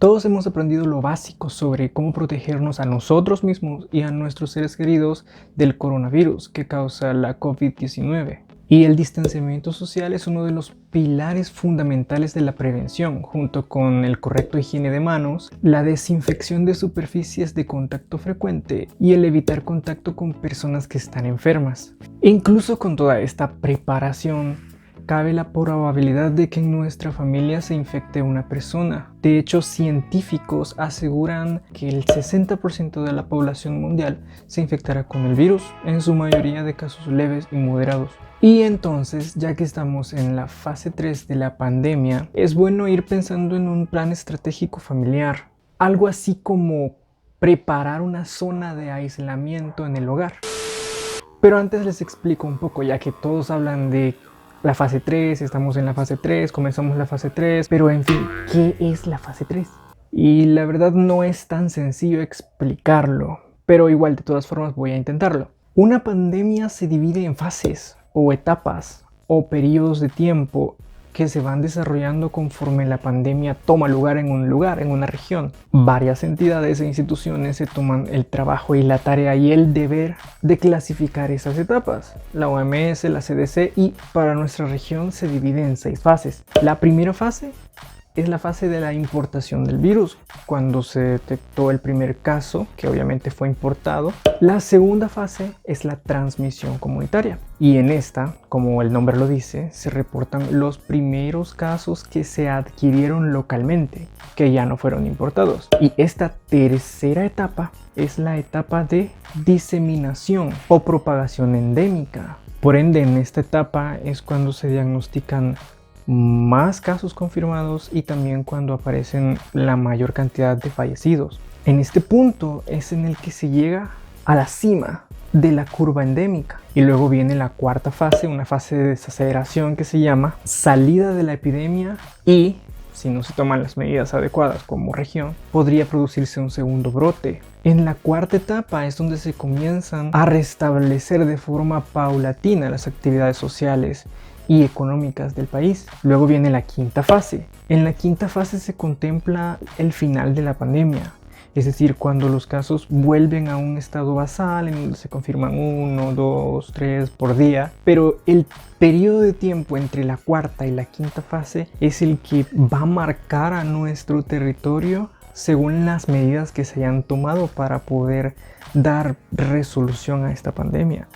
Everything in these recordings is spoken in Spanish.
Todos hemos aprendido lo básico sobre cómo protegernos a nosotros mismos y a nuestros seres queridos del coronavirus que causa la COVID-19. Y el distanciamiento social es uno de los pilares fundamentales de la prevención, junto con el correcto higiene de manos, la desinfección de superficies de contacto frecuente y el evitar contacto con personas que están enfermas. Incluso con toda esta preparación, cabe la probabilidad de que en nuestra familia se infecte una persona. De hecho, científicos aseguran que el 60% de la población mundial se infectará con el virus, en su mayoría de casos leves y moderados. Y entonces, ya que estamos en la fase 3 de la pandemia, es bueno ir pensando en un plan estratégico familiar. Algo así como preparar una zona de aislamiento en el hogar. Pero antes les explico un poco, ya que todos hablan de la fase 3, estamos en la fase 3, comenzamos la fase 3, pero en fin, ¿qué es la fase 3? Y la verdad no es tan sencillo explicarlo, pero igual de todas formas voy a intentarlo. Una pandemia se divide en fases, o etapas, o periodos de tiempo que se van desarrollando conforme la pandemia toma lugar, en una región. Varias entidades e instituciones se toman el trabajo y la tarea y el deber de clasificar esas etapas. La OMS, la CDC, y para nuestra región se divide en 6 fases. La primera fase es la fase de la importación del virus, cuando se detectó el primer caso, que obviamente fue importado. La segunda fase es la transmisión comunitaria, y en esta, como el nombre lo dice, se reportan los primeros casos que se adquirieron localmente, que ya no fueron importados. Y esta tercera etapa es la etapa de diseminación o propagación endémica. Por ende, en esta etapa es cuando se diagnostican más casos confirmados y también cuando aparecen la mayor cantidad de fallecidos. En este punto es en el que se llega a la cima de la curva endémica. Y luego viene la cuarta fase, una fase de desaceleración que se llama salida de la epidemia, y si no se toman las medidas adecuadas como región, podría producirse un segundo brote. En la cuarta etapa es donde se comienzan a restablecer de forma paulatina las actividades sociales y económicas del país. Luego viene la quinta fase. En la quinta fase se contempla el final de la pandemia, es decir, cuando los casos vuelven a un estado basal en donde se confirman 1, 2, 3 por día, pero el periodo de tiempo entre la cuarta y la quinta fase es el que va a marcar a nuestro territorio según las medidas que se hayan tomado para poder dar resolución a esta pandemia.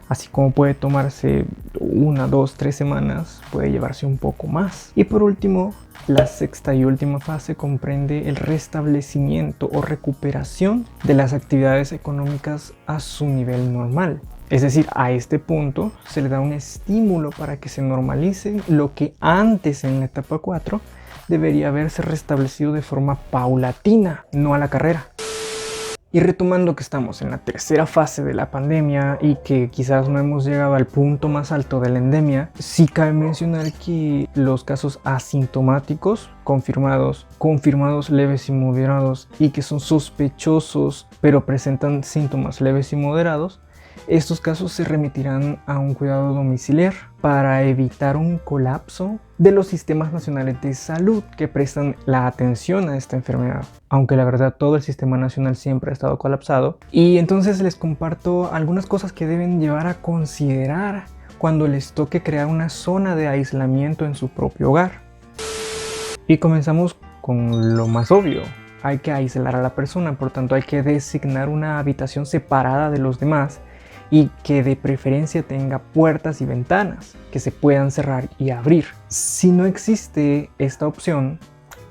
Así como puede tomarse 1, 2, 3 semanas, puede llevarse un poco más. Y por último, la sexta y última fase comprende el restablecimiento o recuperación de las actividades económicas a su nivel normal. Es decir, a este punto se le da un estímulo para que se normalice lo que antes, en la etapa 4, debería haberse restablecido de forma paulatina, no a la carrera. Y retomando que estamos en la tercera fase de la pandemia y que quizás no hemos llegado al punto más alto de la endemia, sí cabe mencionar que los casos asintomáticos confirmados leves y moderados, y que son sospechosos pero presentan síntomas leves y moderados, estos casos se remitirán a un cuidado domiciliar para evitar un colapso de los sistemas nacionales de salud que prestan la atención a esta enfermedad. Aunque la verdad todo el sistema nacional siempre ha estado colapsado. Y entonces les comparto algunas cosas que deben llevar a considerar cuando les toque crear una zona de aislamiento en su propio hogar. Y comenzamos con lo más obvio. Hay que aislar a la persona, por tanto hay que designar una habitación separada de los demás, y que de preferencia tenga puertas y ventanas que se puedan cerrar y abrir. Si no existe esta opción,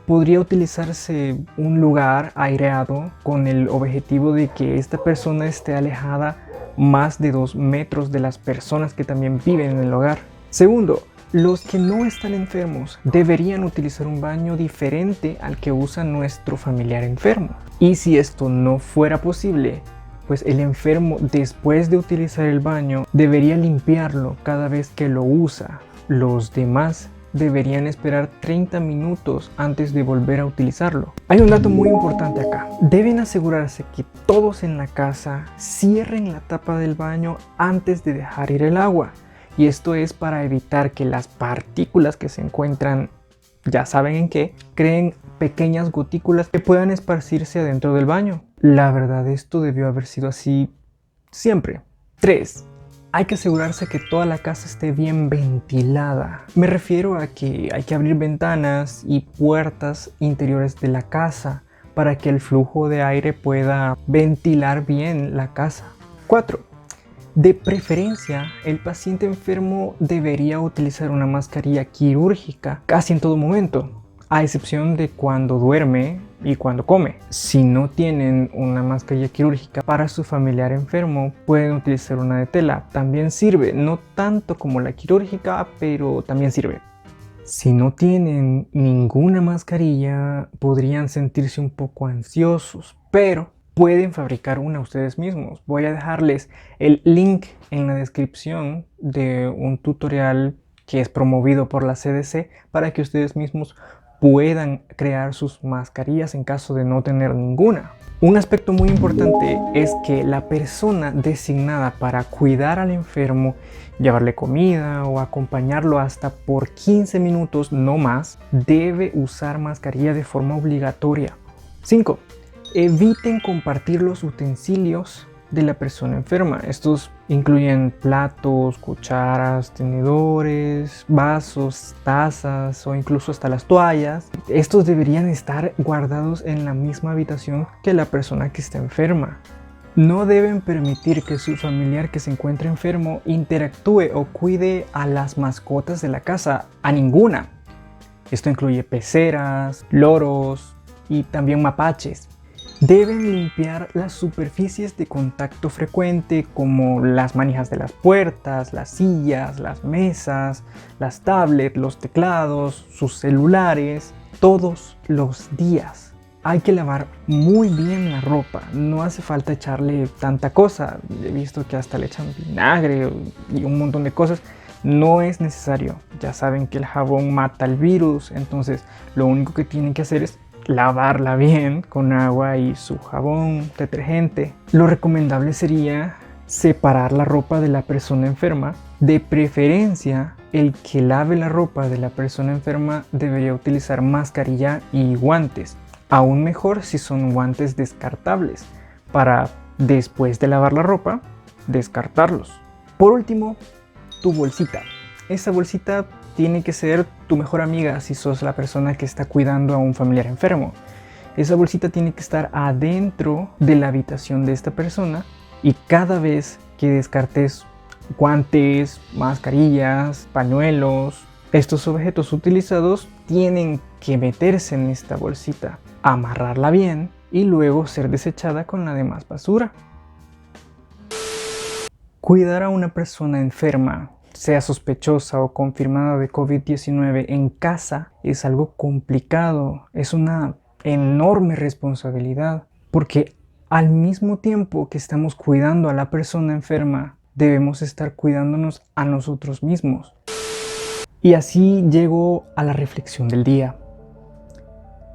podría utilizarse un lugar aireado con el objetivo de que esta persona esté alejada más de 2 metros de las personas que también viven en el hogar. Segundo, los que no están enfermos deberían utilizar un baño diferente al que usa nuestro familiar enfermo. Y si esto no fuera posible, pues el enfermo, después de utilizar el baño, debería limpiarlo cada vez que lo usa. Los demás deberían esperar 30 minutos antes de volver a utilizarlo. Hay un dato muy importante acá. Deben asegurarse que todos en la casa cierren la tapa del baño antes de dejar ir el agua. Y esto es para evitar que las partículas que se encuentran, ya saben en qué, creen pequeñas gotículas que puedan esparcirse adentro del baño. La verdad, esto debió haber sido así siempre. 3. Hay que asegurarse que toda la casa esté bien ventilada. Me refiero a que hay que abrir ventanas y puertas interiores de la casa para que el flujo de aire pueda ventilar bien la casa. 4. De preferencia, el paciente enfermo debería utilizar una mascarilla quirúrgica casi en todo momento, a excepción de cuando duerme y cuando come. Si no tienen una mascarilla quirúrgica para su familiar enfermo, pueden utilizar una de tela. También sirve, no tanto como la quirúrgica, pero también sirve. Si no tienen ninguna mascarilla, podrían sentirse un poco ansiosos, pero pueden fabricar una ustedes mismos. Voy a dejarles el link en la descripción de un tutorial que es promovido por la CDC para que ustedes mismos puedan crear sus mascarillas en caso de no tener ninguna. Un aspecto muy importante es que la persona designada para cuidar al enfermo, llevarle comida o acompañarlo hasta por 15 minutos no más, debe usar mascarilla de forma obligatoria. 5. Eviten compartir los utensilios de la persona enferma. Estos incluyen platos, cucharas, tenedores, vasos, tazas o incluso hasta las toallas. Estos deberían estar guardados en la misma habitación que la persona que está enferma. No deben permitir que su familiar que se encuentre enfermo interactúe o cuide a las mascotas de la casa, a ninguna. Esto incluye peceras, loros y también mapaches. Deben limpiar las superficies de contacto frecuente como las manijas de las puertas, las sillas, las mesas, las tablets, los teclados, sus celulares, todos los días. Hay que lavar muy bien la ropa, no hace falta echarle tanta cosa. He visto que hasta le echan vinagre y un montón de cosas. No es necesario, ya saben que el jabón mata el virus, entonces lo único que tienen que hacer es lavarla bien con agua y su jabón, detergente. Lo recomendable sería separar la ropa de la persona enferma. De preferencia, el que lave la ropa de la persona enferma debería utilizar mascarilla y guantes. Aún mejor si son guantes descartables, para después de lavar la ropa, descartarlos. Por último, tu bolsita. Esa bolsita tiene que ser tu mejor amiga si sos la persona que está cuidando a un familiar enfermo. Esa bolsita tiene que estar adentro de la habitación de esta persona y cada vez que descartes guantes, mascarillas, pañuelos, estos objetos utilizados tienen que meterse en esta bolsita, amarrarla bien y luego ser desechada con la demás basura. Cuidar a una persona enferma, sea sospechosa o confirmada de COVID-19 en casa, es algo complicado, es una enorme responsabilidad, porque al mismo tiempo que estamos cuidando a la persona enferma, debemos estar cuidándonos a nosotros mismos. Y así llego a la reflexión del día.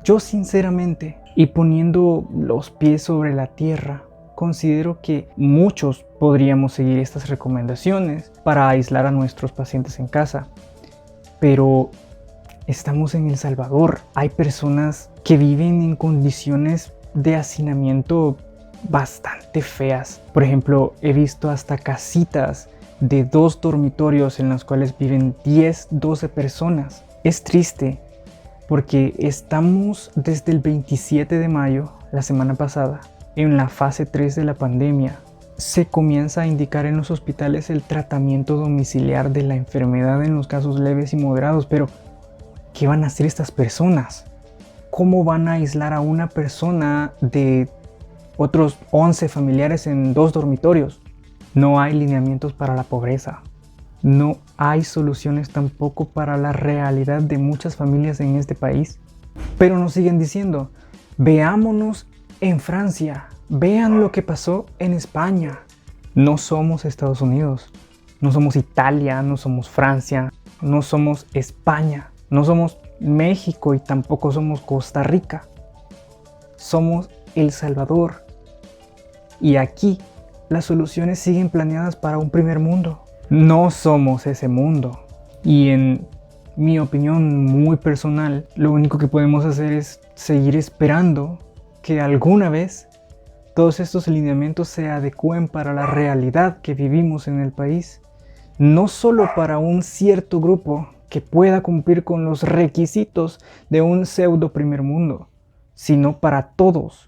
Yo sinceramente, y poniendo los pies sobre la tierra, considero que muchos podríamos seguir estas recomendaciones para aislar a nuestros pacientes en casa. Pero estamos en El Salvador. Hay personas que viven en condiciones de hacinamiento bastante feas. Por ejemplo, he visto hasta casitas de 2 dormitorios en las cuales viven 10, 12 personas. Es triste porque estamos desde el 27 de mayo, la semana pasada, en la fase 3 de la pandemia. Se comienza a indicar en los hospitales el tratamiento domiciliar de la enfermedad en los casos leves y moderados, pero ¿qué van a hacer estas personas? ¿Cómo van a aislar a una persona de otros 11 familiares en 2 dormitorios? No hay lineamientos para la pobreza. No hay soluciones tampoco para la realidad de muchas familias en este país. Pero nos siguen diciendo, veámonos en Francia, vean lo que pasó en España. No somos Estados Unidos, no somos Italia, no somos Francia, no somos España, no somos México y tampoco somos Costa Rica. Somos El Salvador. Y aquí las soluciones siguen planeadas para un primer mundo. No somos ese mundo. Y en mi opinión muy personal, lo único que podemos hacer es seguir esperando que alguna vez todos estos lineamientos se adecúen para la realidad que vivimos en el país. No solo para un cierto grupo que pueda cumplir con los requisitos de un pseudo primer mundo, sino para todos.